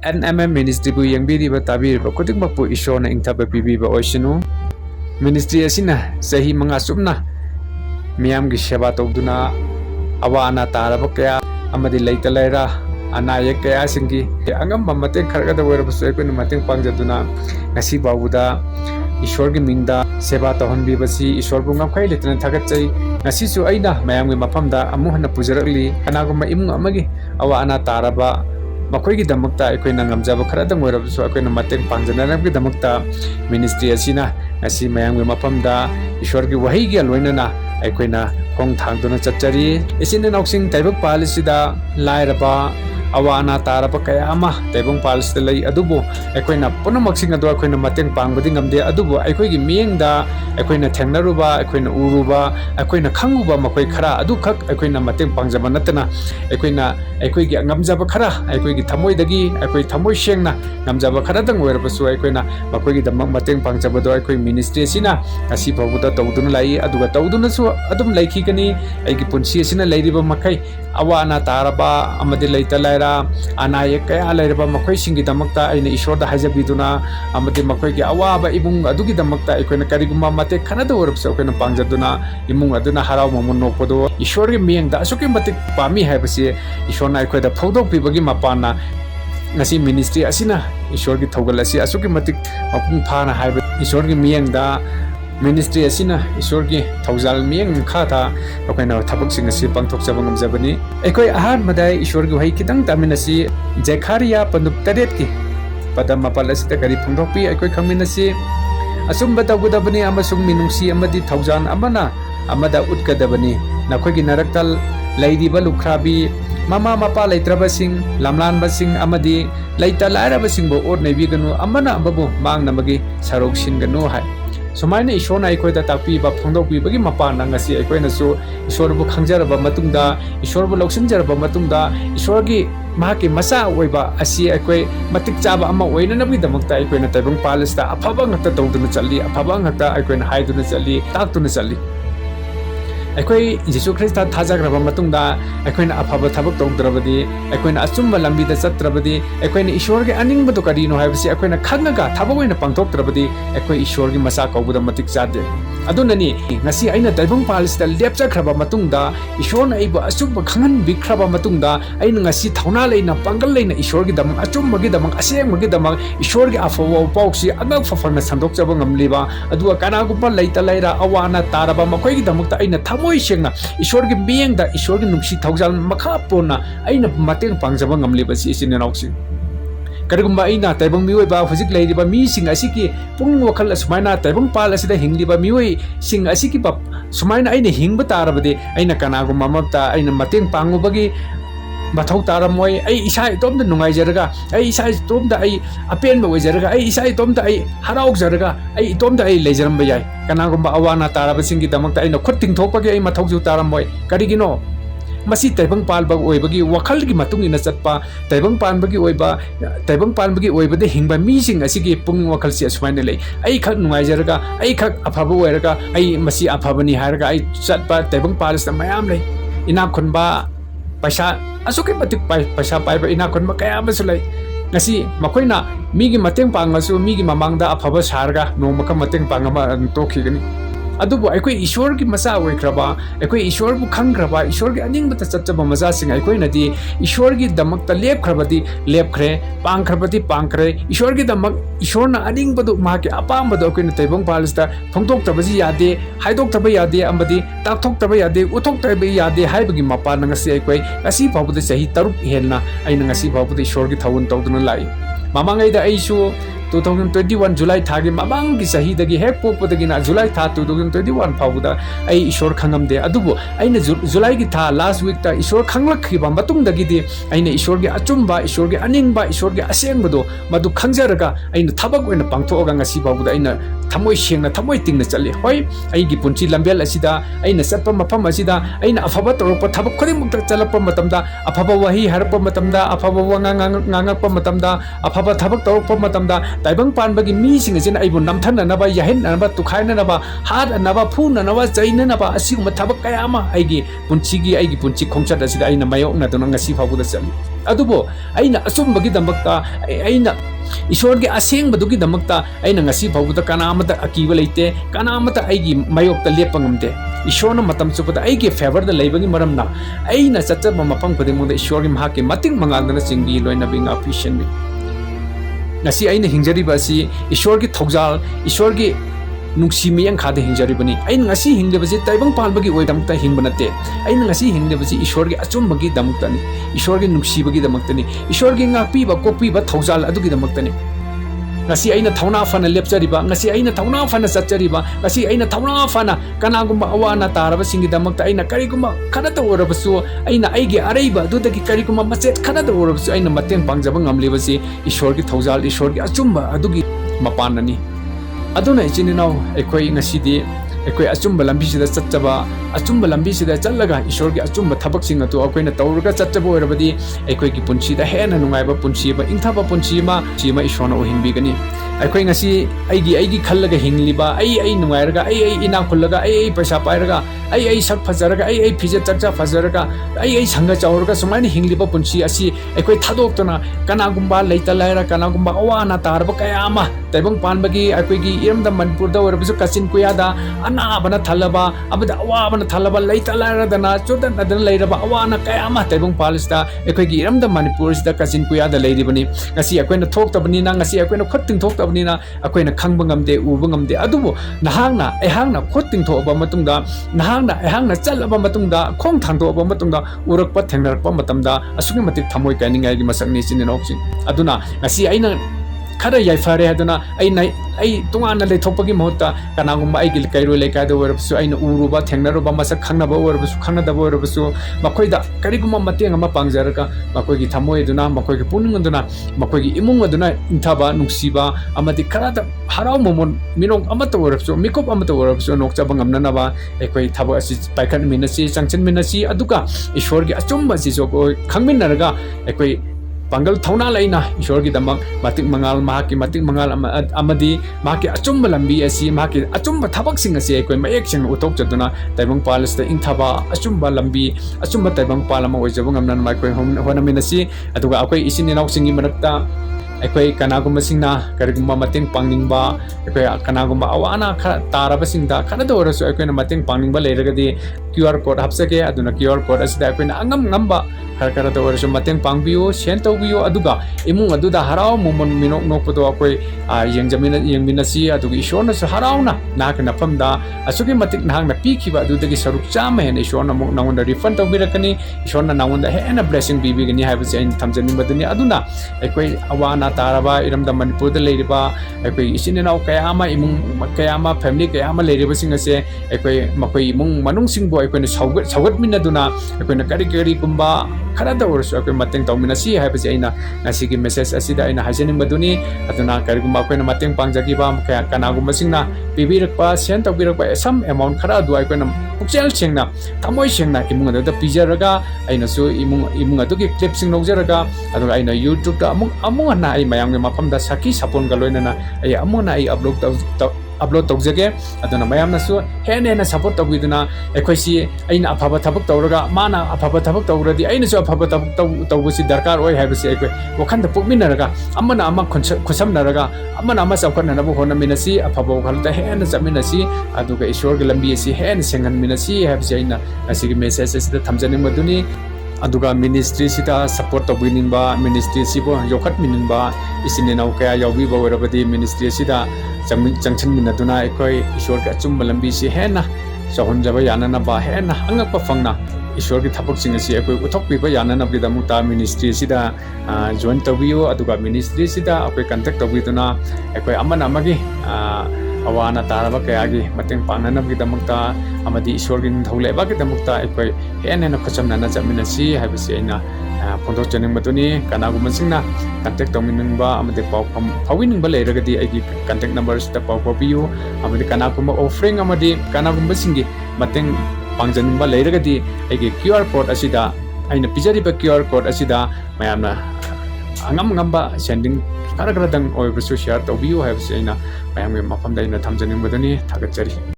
NMM Ministry bu yangbiriba tabiriba kudikmakpu ishorna ingthaba pibiba oisinu Ministry asina sahi manga sumna miyamgi seba tawduna awa ana taraba kaya amadi leita leira anayek kaya singi angamba mateng khargada werbasu ekuna mateng pangjaduna ngasi bawuda ishorgi mingda seba tawhanbibasi ishorbu ngamkhai letna thagatchai ngasi su aina mayamgi mafamda amuhana pujarakli kanaguma imung amagi awa ana taraba makoigi damakta aikoina ngamjaba kharadang werabsu aikoina mateng pangjanarabgi damakta ministry asina ngasi mayamgi mafamda ishorgi wahigi loinana aikoina khong thangduna chachari isina noksing taibak palisida lairaba awana taraba kaya ama taibong palisida lai adubo aikoina punamaksin adu aikoina mateng pangbadi ngamde adubo aikoigi miyengda aikoina thengnaruba aikoina uruba aikoina khanguba makoi khara adu khak aikoina mateng pangjaba natana aikoina aikoigi ngamjaba khara aikoigi thamoidagi aikoi thamoi shengna ngamjaba khara dang werbasu aikoina makoigi damak mateng pangjaba do aikoi ministry sina asi babuda tawduna lai aduga tawduna su adum laiki kani aigi punsi sina lairiba makai awana taraba amadi leita laira anayek kaya lairaba makoi singi damakta aina ishorda hajabiduna amadi makoi gi awaba imung adugi damakta aikoina kariguma mate khanada werabsu aikoina pangjaduna imung aduna haraw mamun nokpodo ishorgi miyengda asuki mate pami haibasi ishorna aikoida phawdok pibagi mapana ngasi ministry asina ishorgi thogal asi asuki matik mapung phana haiba ishorgi miyengda ministry asina ishorgi thawjal miyeng khatha akoina thabak sing asi pangthok jaba ngamjabani ekoi ahan madai ishorgi hai kitang taminasi jekhariya pandup taret ki padam mapal asita kari phungthokpi ekoi khangminasi asumba tawgudabani amasung minungsi amadi thawjan amana amada utkadabani nakhogi naraktal lairiba lukhrabi mama mapa leitrabasing lamlanbasing amadi leita lairabasing bo or nebiganu amana ambabu mangnamagi sarok singanu hai sumaina ishorna aikoida takpiba phongdokpibagi mapana ngasi aikoina su ishorbu khangjaraba matungda ishorbu loksinjaraba matungda ishorgi mahaki masa oiba asi aikoi matik chaba ama oina nabi damakta aikoina taibang palista afaba ngakta tawduna challi afaba ngakta aikoina haiduna challi taktuna challi aikoi Jesu Christa thajagraba matungda aikoina afaba thabak tawdrabadi aikoina achumba lambida chatrabadi aikoina ishorgi aningbadu karino haibasi aikoina khangaga thabagoina pangthoktrabadi aikoi ishorgi masa kaubuda matik chade adunani ngasi aina taibang palisda lepchakraba matungda ishorna aiba achumba khangan bikraba matungda aina ngasi thauna leina pangal leina ishorgi damang achumbagi damang asengmagi damang ishorgi afawa pauksi angak fafangna sandokjaba ngamliba adua kanagumpa leita leira awana taraba makoigi damakta aina moi sengna ishorgi miyengda ishorgi nungsi thawjal makha pona aina mateng pangjaba ngamlebasi isine nauksi karigumba aina taibang mioi ba hojik leiriba mi sing asiki pung wakhal sumaina taibang pal asida hingliba mioi sing asiki pap sumaina aina hingba tarabade aina kanagumma mamta aina mateng pangubagi mathau taramoi ai isa itomda nungaijaraga ai isa itomda ai apenba oijaraga ai isa itomda ai haraukjaraga ai itomda ai leijaramba yai kanagumba awana tarabasingi damakta aina khutting thokpagi ai mathauju taramoi karigino masi taibang palbag oibagi wakhalgi matungina chatpa taibang palbagi oibade hingba mising asigi pung wakhalsi asmaina lei ai khak nungaijaraga ai khak afaba oiraga ai masi afabani haraga ai chatpa taibang palista mayam lei ina khunba paisa asuki matik paisa paiba ina khunba kaya masulai ngasi makoina migi mateng pangasu migi mamangda afaba sarga nomaka mateng pangama tokhigani adubu aikoi ishorgi masa oikraba aikoi ishorbu khangraba ishorgi aningbata chachaba maza sing aikoi nadi ishorgi damakta lepkhrabadi lepkhre pangkhrabadi pangkhre ishorgi damak ishorna aningbadu mahaki apambadu akoina taibang palista phongtoktabaji yade haidoktabai yade amadi taktoktabai yade uthoktabai yade haibagi mapana ngasi aikoi ngasi phabuda sahi taruk henna aina ngasi phabuda ishorgi thawun tawduna lai mamangaida aisu 2021 July thagi mamangi sahi dagi hek popodagi na July tha 2021 phawuda ai ishor khangamde adubu aina July gi tha last week ta ishor khanglakhiba matung dagi di aina ishor gi achumba ishor gi aningba ishor gi asengbado madu khangjaraga aina thabak oina pangthoga ngasi phawuda aina thamoi sengna thamoi tingna chali hoi ai gi punchi lambel asida aina satpa mafam asida aina afaba torokpa thabak khudimukta chalappa matamda afaba wahi harpa matamda afaba wanga ngangakpa matamda afaba thabak torokpa matamda taibang panbagi mi sing asina aibu namthananaba yahenanaba tukhainanaba hadanaba phunanaba chainanaba asiguma thabak kaya ama aigi punchi khongchat asida aina mayokna dona ngasi phabuda chali adubo aina asumbagi damakta aina ईश्वर के असेंग बदुगी दमकता अइना ngasi phawuda kanamata akiba leite kanamata aigi mayokta lepangamte ईश्वर न मतम चुपदा aigi favor da leibagi maramna aina chachaba mapam khudimongda ईश्वर की mahaki mating mangalna chingbi loina binga appreciation ngasi aina hingjari basi ईश्वर की थौजाल ईश्वर की नुक्सी मियंग खादे हिंजरिबनी अइन ngasi हिंगबजे ताइबंग पालबगी ओइदमता हिंगबनते अइन ngasi हिंगबजे ईश्वर की अचुमबगी दमक्तनी ईश्वर की नुक्सीबगी दमक्तनी ईश्वर की ngapiba kopiba थौजाल अदुगी दमक्तनी ngasi aina thawna fana lepchariba ngasi aina thawna fana satchariba ngasi aina thawna fana kanagumba awana taraba singi damakta aina karigumba khanata orabasu aina aigi araiba dudagi karigumba machet khanata orabasu aina mateng pangjaba ngamlebasi ईश्वर की थौजाल ईश्वर की अचुमबा अदुगी मपाननी aduna ichininaw ekoi ngasidi ekoi achumba lambi sida chachaba achumba lambi sida challaga ishor gi achumba thabak sing atu akoina tawruga chachaba orabadi ekoi gi punchi da hena nungaiba punchi ba ingthaba punchi ma chima ishona ohinbi gani ekoi ngasi aigi khallaga hingliba ai nungairaga ai ina khullaga ai paisa pairaga ai sak phajaraga ai phije chakcha phajaraga ai sanga chawraga sumaini hingliba punchi asi ekoi thadoktona kanagumba leita laira kanagumba awana tarba kayama taibang panbagi ekoi gi iramda manipur da orabisu kasin kuyada anabana thalaba abada awabana thalaba leita laira dana chodan adana leiraba awana kayama taibang palista ekoi gi iramda manipur sida kasin kuyada leiribani ngasi ekoi na thoktabani na ngasi ekoi na khotting thoktabani na ekoi na khangba ngamde uba ngamde adubu nahangna ehangna khotting thoba matungda nahangna ehangna chalaba matungda khong thangdoba matungda urakpa thengnarakpa matamda asugi matik thamoi kainingai gi masakni chininokchi aduna ngasi aina khara yaifare aduna ai tungana le thokpagi mohta kanagumba ai gil kairo le kaida warabsu aina uruba thengnaruba masak khangnaba warabsu khangnadaba warabsu makoida kariguma mateng ama pangjaraka makoi gi thamoi aduna makoi gi puning aduna makoi gi imung aduna inthaba nuksiba amadi kharada harau momon minong amata warabsu mikop amata warabsu nokchaba ngamnanaba ekoi thabo asi paikhan minasi changchen minasi aduka ishwar gi achumba si jo khangminaraga ekoi pangal thawna laina ishwar gi damak matik mangal mahaki matik mangal amadi mahaki achumba lambi asi mahaki achumba thabak sing asi ekoi mayek sing utok chaduna taibang palasta ingthaba achumba lambi achumba taibang palama oijaba ngamnan mai koi hona minasi aduga akoi isin inau singi marakta ekoi kanagumba singna karigumba mateng pangningba ekoi kanagumba awana taraba singda khana dorasu ekoi na mateng pangningba leiragadi QR code hapsake aduna QR code asida ekoi na angam ngamba khara dorasu mateng pangbiyo shen tawbiyo aduga imung aduda harau momon minok nokpodo akoi yengminasi aduga ishona su harauna nakna famda asugi matik nahangna pikhiba adudagi saruk chama hen ishona mok naunda refund tawbirakani ishona naunda hena blessing bibigani haibasi ain thamjani maduni aduna ekoi awana taraba iramda manipur da leiriba ekoi isinenau kayama imung kayama family kayama leiriba singase ekoi makoi imung manung singbo ekoi na saugat minaduna ekoi na kari kumba khara da orsu ekoi mateng tawminasi haibasi aina ngasigi message asida aina hajening maduni aduna kari kumba ekoi na mateng pangjagiba kaya kanagumba singna bibirakpa sen tawbirakpa some amount khara du ekoi na pukchel chengna tamoi chengna imung da pijaraga aina su imung adugi clip sing nojaraga aduga aina YouTube da amung na ai mayam ge mafam da saki sapon galoina na ai amona ai upload tawjage aduna mayam na su hena support tawiduna ekoi si aina afaba thabak tawraga mana afaba thabak tawradi aina su afaba thabak tawbusi darkar oi haibasi ekoi wakhan da pukminaraga amana ama khusamnaraga amana ama sapkan na bo hona minasi afaba wakhalta hena jaminasi aduga ishwar ge lambi si hena sengan minasi haibasi aina asigi message asida thamjani maduni aduga ministry sida support tawiningba ministry sibo yokhat miningba isinenau kaya yawbi bawrabadi ministry sida changchan minaduna ekoi ishwar ka achumba lambi si hena sahonjaba yanana ba hena angakpa fangna ishwar ki thabak sing asi ekoi uthokpiba yanana bidamuta ministry sida join tawiyo aduga ministry sida ekoi contact tawiduna ekoi amana amagi awana taraba kayagi mateng pangnana bidamuta amadi ishwar gi thauleba gi damuta ekoi hena khachamna jaminasi habisi aina photo chaning matuni kanagum singna contact tominingba amade pawiningba leiragadi aigi contact number sta pawpabiyu amade kanagum offering amade kanagum singi mateng pangjaningba leiragadi aigi QR code asida aina pijari ba QR code asida mayamna angam-ngamba sending khara-kharadang oibsu share tawbiyu haibse aina mayamgi mafamda aina thamjaningmadani thagatsari.